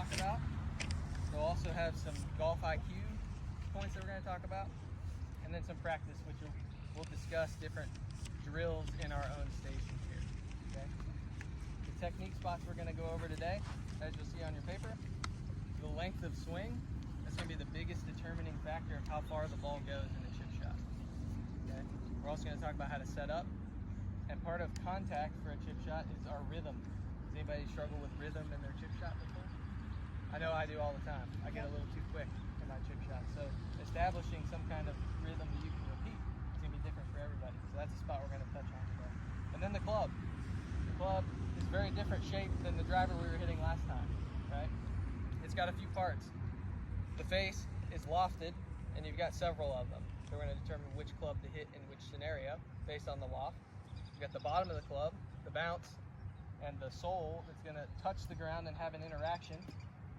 talk about. We'll also have some golf IQ points that we're going to talk about, and then some practice, which we'll discuss different drills in our own stations here. Okay. The technique spots we're going to go over today, as you'll see on your paper, the length of swing. That's going to be the biggest determining factor of how far the ball goes in a chip shot. Okay. We're also going to talk about how to set up, and part of contact for a chip shot is our rhythm. Does anybody struggle with rhythm in their chip shot before? I know I do all the time. I get a little too quick in my chip shot. So establishing some kind of rhythm that you can repeat is going to be different for everybody. So that's a spot we're going to touch on today. And then the club. The club is a very different shape than the driver we were hitting last time, right? It's got a few parts. The face is lofted, and you've got several of them. So we're going to determine which club to hit in which scenario based on the loft. You've got the bottom of the club, the bounce, and the sole that's going to touch the ground and have an interaction,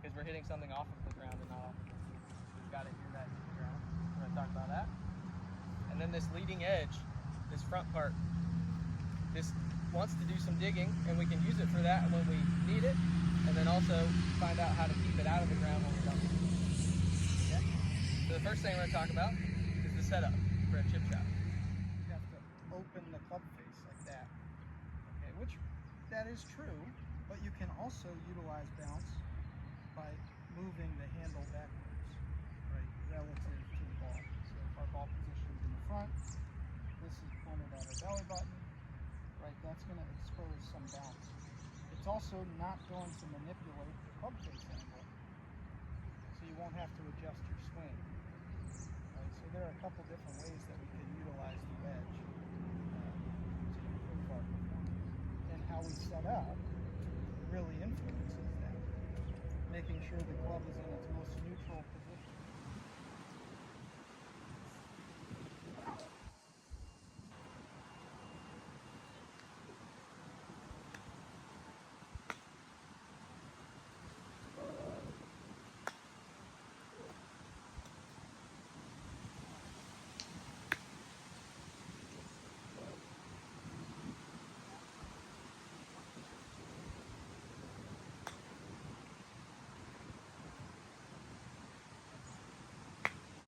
because we're hitting something off of the ground and not off of the ground. We've got to hear that hit the ground. We're going to talk about that. And then this leading edge, this front part, this wants to do some digging, and we can use it for that when we need it, and then also find out how to keep it out of the ground when we don't need it. Okay? So the first thing we're going to talk about is the setup for a chip shot. You have to open the club face like that. Okay, which that is true, but you can also utilize bounce by moving the handle backwards, right, relative to the ball. So if our ball position's in the front, this is pointed at our belly button, right, that's going to expose some bounce. It's also not going to manipulate the club face angle, so you won't have to adjust your swing. Right, so there are a couple different ways that we can utilize the wedge to improve our performance. And how we set up really influences